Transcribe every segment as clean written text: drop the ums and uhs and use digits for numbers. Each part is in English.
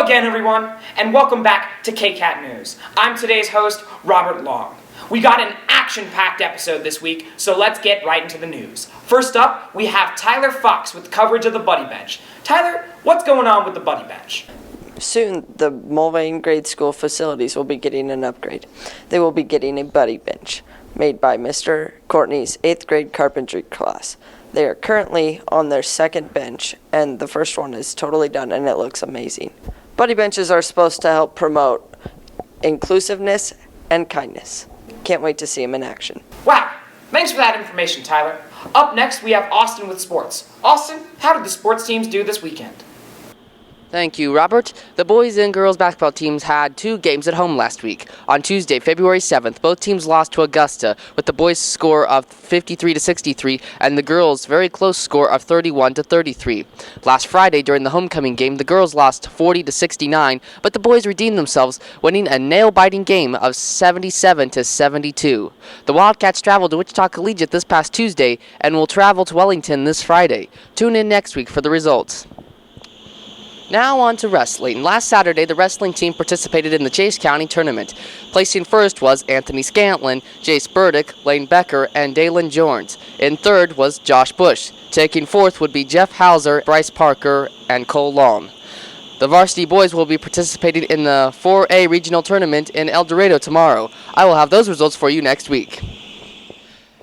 Hello again, everyone, and welcome back to KCAT News. I'm today's host, Robert Long. We got an action-packed episode this week, so let's get right into the news. First up, we have Tyler Fox with coverage of the Buddy Bench. Tyler, what's going on with the Buddy Bench? Soon, the Mulvane grade school facilities will be getting an upgrade. They will be getting a Buddy Bench made by Mr. Courtney's 8th grade carpentry class. They are currently on their second bench, and the first one is totally done, and it looks amazing. Buddy Benches are supposed to help promote inclusiveness and kindness. Can't wait to see them in action. Wow, thanks for that information, Tyler. Up next, we have Austin with sports. Austin, how did the sports teams do this weekend? Thank you, Robert. The boys and girls basketball teams had 2 games at home last week. On Tuesday, February 7th, both teams lost to Augusta with the boys' score of 53-63 and the girls' very close score of 31-33. Last Friday, during the homecoming game, the girls lost 40-69, but the boys redeemed themselves, winning a nail-biting game of 77-72. The Wildcats traveled to Wichita Collegiate this past Tuesday and will travel to Wellington this Friday. Tune in next week for the results. Now on to wrestling. Last Saturday, the wrestling team participated in the Chase County Tournament. Placing first was Anthony Scantlin, Jace Burdick, Lane Becker, and Dalen Jorns. In third was Josh Bush. Taking fourth would be Jeff Hauser, Bryce Parker, and Cole Long. The varsity boys will be participating in the 4A regional tournament in El Dorado tomorrow. I will have those results for you next week.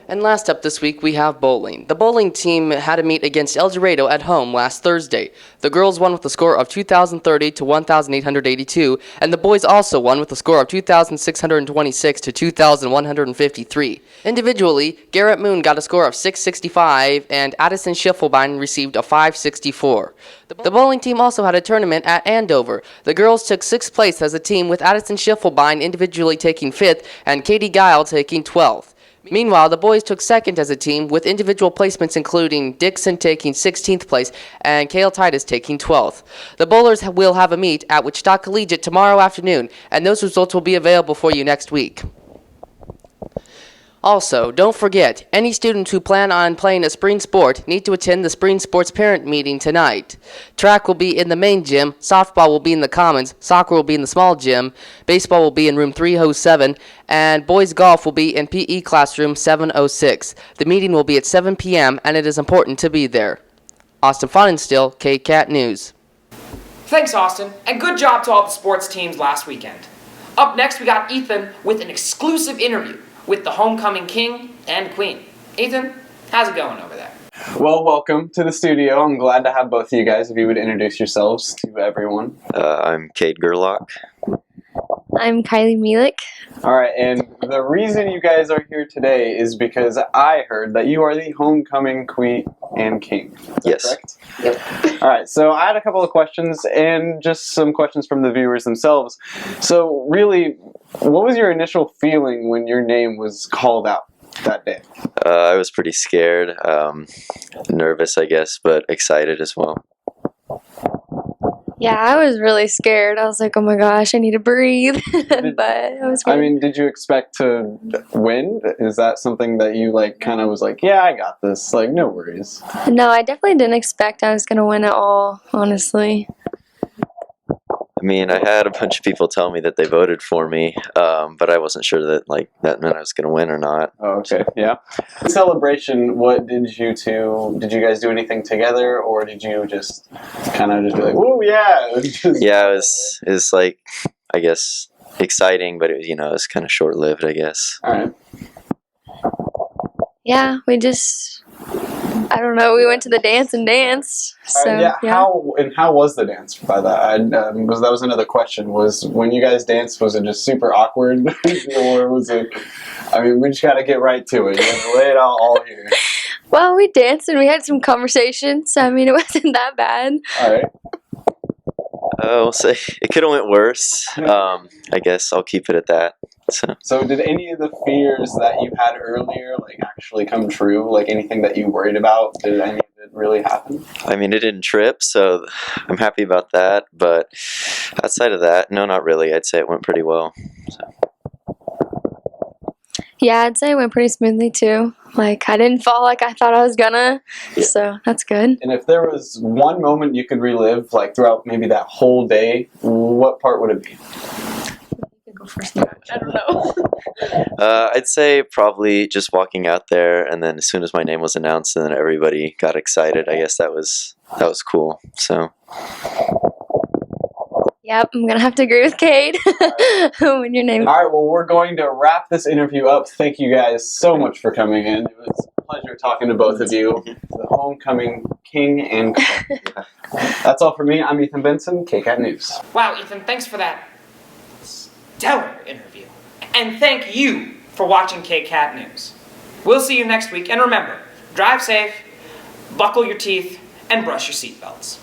And last up this week, we have bowling. The bowling team had a meet against El Dorado at home last Thursday. The girls won with a score of 2,030 to 1,882, and the boys also won with a score of 2,626 to 2,153. Individually, Garrett Moon got a score of 665, and Addison Schiffelbein received a 564. The bowling team also had a tournament at Andover. The girls took 6th place as a team, with Addison Schiffelbein individually taking 5th and Katie Guile taking 12th. Meanwhile, the boys took 2nd as a team, with individual placements including Dixon taking 16th place and Cale Titus taking 12th. The bowlers will have a meet at Wichita Collegiate tomorrow afternoon, and those results will be available for you next week. Also, don't forget, any students who plan on playing a spring sport need to attend the spring sports parent meeting tonight. Track will be in the main gym, softball will be in the commons, soccer will be in the small gym, baseball will be in room 307, and boys golf will be in PE classroom 706. The meeting will be at 7 p.m., and it is important to be there. Austin Fonenstill, KCAT News. Thanks, Austin, and good job to all the sports teams last weekend. Up next, we got Ethan with an exclusive interview with the homecoming king and queen. Ethan, how's it going over there? Well, welcome to the studio. I'm glad to have both of you guys. If you would introduce yourselves to everyone. I'm Cade Gerlach. I'm Kylie Mielik. All right, and the reason you guys are here today is because I heard that you are the homecoming queen and king. Is that Yes. correct? Yep. All right, so I had a couple of questions and just some questions from the viewers themselves. So really, what was your initial feeling when your name was called out that day? I was pretty scared, nervous, I guess, but excited as well. Yeah, I was really scared. I was like, oh my gosh, I need to breathe. But I was good. I mean, did you expect to win? Is that something that you kind of was like, yeah, I got this, no worries? No, I definitely didn't expect I was going to win at all, honestly. I mean, I had a bunch of people tell me that they voted for me, but I wasn't sure that that meant I was going to win or not. Oh, okay, yeah. Celebration, what did you two, did you guys do anything together, or did you just kind of just be like, oh yeah? Yeah, it was I guess, exciting, but it was kind of short-lived, I guess. All right. Yeah, we just, I don't know, we went to the dance and danced. So, yeah. How was the dance by that? That was another question. Was when you guys danced, was it just super awkward, or was it? I mean, we just got to get right to it. You got to lay it out all here. Well, we danced and we had some conversations. I mean, it wasn't that bad. All right. We'll say it could have went worse. I guess I'll keep it at that. So did any of the fears that you had earlier actually come true? Anything that you worried about, did any of it really happen? I mean, it didn't trip, so I'm happy about that. But outside of that, no, not really. I'd say it went pretty well. So. Yeah, I'd say it went pretty smoothly too. Like, I didn't fall like I thought I was gonna, so that's good. And if there was one moment you could relive, like throughout maybe that whole day, what part would it be? Go first. I don't know. I'd say probably just walking out there, and then as soon as my name was announced, and then everybody got excited. I guess that was cool. So. Yep, I'm gonna have to agree with Kate when your name. All right, well, we're going to wrap this interview up. Thank you guys so much for coming in. It was a pleasure talking to both of you. The homecoming king and queen. That's all for me. I'm Ethan Benson, KCAT News. Wow, Ethan, thanks for that stellar interview. And thank you for watching KCAT News. We'll see you next week, and remember, drive safe, buckle your teeth, and brush your seatbelts.